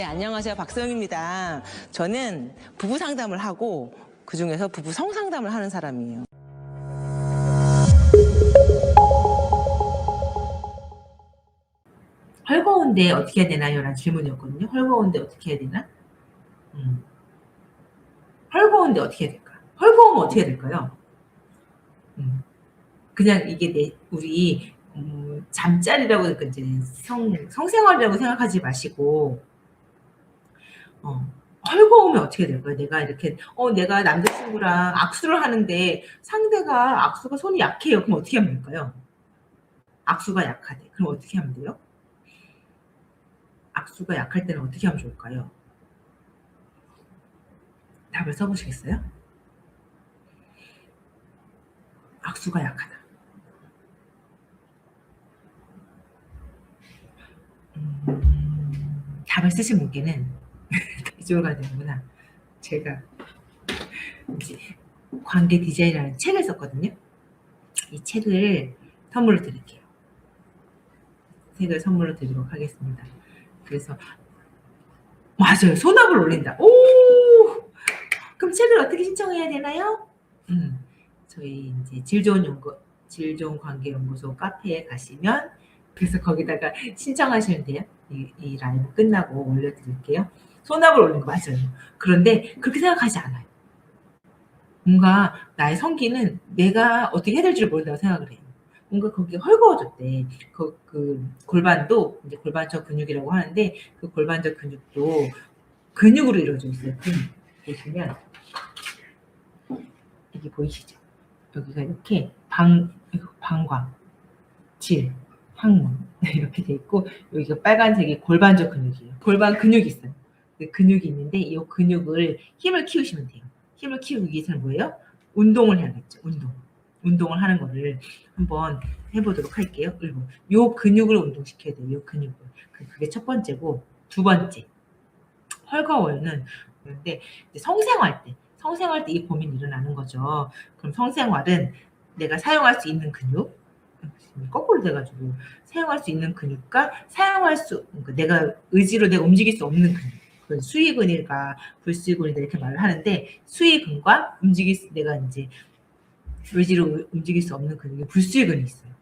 네, 안녕하세요. 박서영입니다. 저는 부부 상담을 하고 그중에서 부부 성상담을 하는 사람이에요. 헐거운데 어떻게 해야 되나요? 라는 질문이었거든요. 헐거운데 어떻게 해야 되나? 헐거운데 어떻게 해야 될까? 헐거우면 어떻게 해야 될까요? 그냥 이게 우리 잠자리라고 이제 성생활이라고 생각하지 마시고 헐거우면 어떻게 될까요? 내가 이렇게 내가 남자친구랑 악수를 하는데 상대가 악수가 손이 약해요. 그럼 어떻게 하면 될까요? 악수가 약하대. 그럼 어떻게 하면 돼요? 악수가 약할 때는 어떻게 하면 좋을까요? 답을 써보시겠어요? 악수가 약하다. 답을 쓰신 분께는 이쪽으로 가야 되는구나. 제가 이제 관계 디자인이라는 책을 썼거든요. 이 책을 선물로 드릴게요. 책을 선물로 드리도록 하겠습니다. 그래서 맞아요. 손압을 올린다. 오! 그럼 책을 어떻게 신청해야 되나요? 저희 이제 질 좋은 관계 연구소 카페에 가시면 그래서 거기다가 신청하시면 돼요. 이 라이브 끝나고 올려드릴게요. 손압을 올린 거 맞아요. 그런데 그렇게 생각하지 않아요. 뭔가 나의 성기는 내가 어떻게 해야 될지를 모른다고 생각을 해요. 뭔가 거기가 헐거워졌대. 그 골반도 이제 골반적 근육이라고 하는데 그 골반적 근육도 근육으로 이루어져 있어요. 보시면 이게 보이시죠? 여기가 이렇게 방광, 질, 항문 이렇게 돼 있고 여기가 빨간색이 골반적 근육이에요. 골반 근육이 있어요. 근육이 있는데 이 근육을 힘을 키우시면 돼요. 힘을 키우기 위해서는 뭐예요? 운동을 해야겠죠. 운동을 하는 거를 한번 해보도록 할게요. 그리고 요 근육을 운동시켜야 돼요. 요 근육을. 그게 첫 번째고 두 번째 헐거워요는 그런데 성생활 때 이 고민이 일어나는 거죠. 그럼 성생활은 내가 사용할 수 있는 근육 거꾸로 돼가지고 사용할 수 있는 근육과 그러니까 내가 의지로 내가 움직일 수 없는 근육 그건 수위근일까 불수위근이다 이렇게 말을 하는데 수위근과 내가 이제 의지로 움직일 수 없는 근육이 불수위근이 있어요.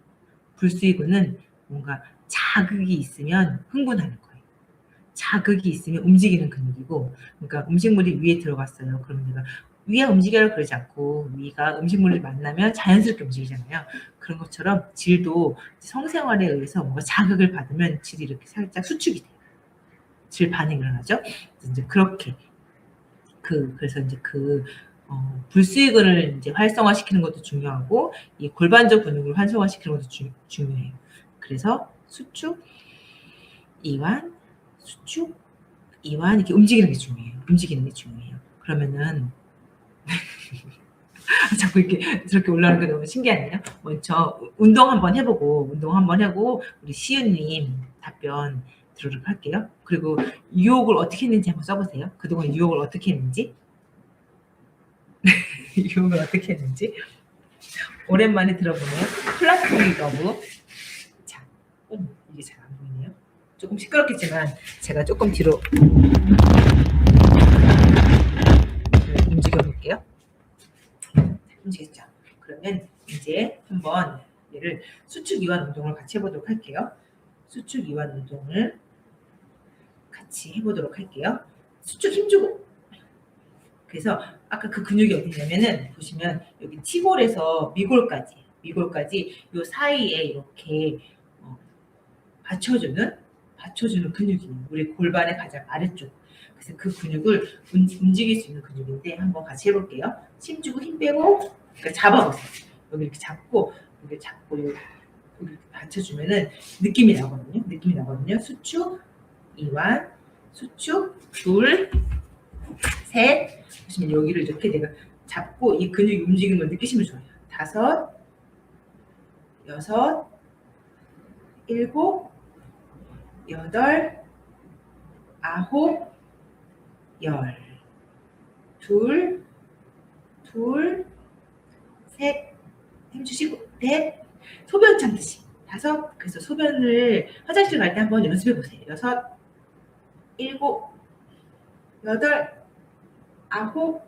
불수위근은 뭔가 자극이 있으면 흥분하는 거예요. 자극이 있으면 움직이는 근육이고 그러니까 음식물이 위에 들어갔어요. 그럼 내가 위가 움직여라 그러지 않고 위가 음식물을 만나면 자연스럽게 움직이잖아요. 그런 것처럼 질도 성생활에 의해서 뭔가 자극을 받으면 질이 이렇게 살짝 수축이 돼요. 질 반응이 일어나죠. 이제 그렇게 그래서 이제 불수익을 이제 활성화시키는 것도 중요하고 이 골반적 근육을 활성화시키는 것도 중요해요. 그래서 수축, 이완, 수축, 이완 이렇게 움직이는 게 중요해요. 그러면은 자꾸 이렇게 저렇게 올라오는 게 너무 신기하네요. 먼저 운동 한번 해보고 우리 시은님 답변 들어보도록 할게요. 그리고 유혹을 어떻게 했는지 한번 써보세요. 그동안 유혹을 어떻게 했는지 유혹을 어떻게 했는지 오랜만에 들어보네요. 플라토닉 러브. 자, 이게 잘 안 보이네요. 조금 시끄럽겠지만 제가 조금 뒤로 움직여 볼게요. 움직였죠. 그러면 이제 한번 얘를 수축 이완 운동을 같이 해보도록 할게요. 수축 이완 운동을 같이 해보도록 할게요. 수축 힘주고. 그래서 아까 그 근육이 어디냐면은 보시면 여기 치골에서 미골까지 요 사이에 이렇게 받쳐주는 근육이에요. 우리 골반의 가장 아래쪽. 그래서 그 근육을 움직일 수 있는 근육인데 한번 같이 해볼게요. 힘 주고 힘 빼고 그러니까 잡아보세요. 여기 이렇게 잡고 여기 받쳐주면은 느낌이 나거든요. 수축, 이완, 수축, 둘, 셋. 보시면 여기를 이렇게 내가 잡고 이 근육이 움직이는 걸 느끼시면 좋아요. 5, 6, 7, 8, 9, 10. 둘, 셋. 힘주시고 넷. 소변 참듯이 5. 그래서 소변을 화장실 갈 때 한번 연습해 보세요. 6, 일곱, 여덟, 아홉,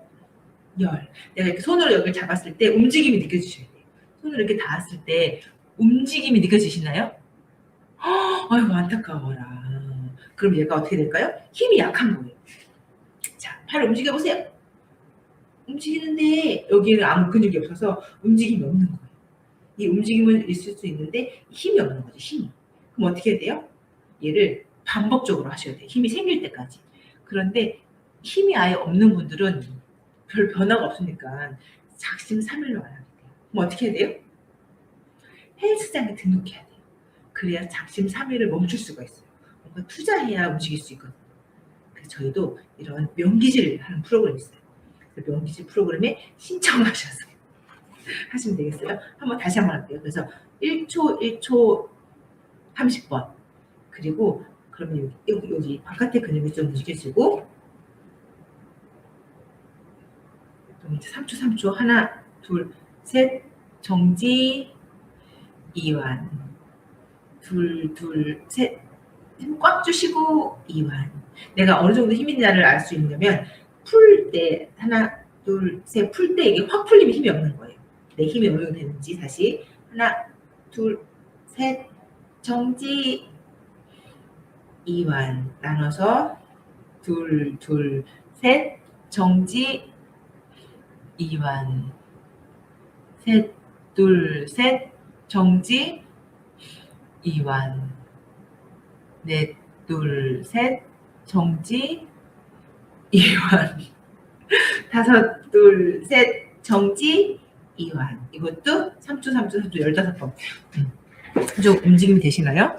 열. 내가 이렇게 손으로 여기를 잡았을 때 움직임이 느껴지셔야 돼요. 손으로 이렇게 닿았을 때 움직임이 느껴지시나요? 아이고 안타까워라. 그럼 얘가 어떻게 될까요? 힘이 약한 거예요. 자, 팔 움직여 보세요. 움직이는데 여기에는 아무 근육이 없어서 움직임이 없는 거예요. 이 움직임은 있을 수 있는데 힘이 없는 거죠. 힘이. 그럼 어떻게 해야 돼요? 얘를 반복적으로 하셔야 돼요. 힘이 생길 때까지. 그런데 힘이 아예 없는 분들은 별 변화가 없으니까 작심삼일로 안 하게 돼요. 그럼 어떻게 해야 돼요? 헬스장에 등록해야 돼요. 그래야 작심삼일을 멈출 수가 있어요. 뭔가 투자해야 움직일 수 있거든요. 그래서 저희도 이런 명기질 하는 프로그램이 있어요. 그래서 명기질 프로그램에 신청하셔서 하시면 되겠어요. 한번 다시 한번 할게요. 그래서 1초 1초 30번. 그리고 그러면 여기 바깥에 근육이 좀 움직여지고 그럼 이제 3초 3초 하나 둘 셋 정지 이완 둘 둘 셋 힘 꽉 주시고 이완. 내가 어느 정도 힘이 있냐를 알 수 있냐면 풀 때 하나 둘 셋 풀 때 이게 확 풀리면 힘이 없는 거예요. 내 힘이 어느 정도 되는지 다시 하나 둘 셋 정지 이완 나눠서 둘 둘 셋 정지 이완 셋 둘 셋 정지 이완 넷 둘 셋 정지 이완 다섯 둘 셋 정지 이완. 이것도 3초 3초 3초 15번. 좀 움직임이 되시나요?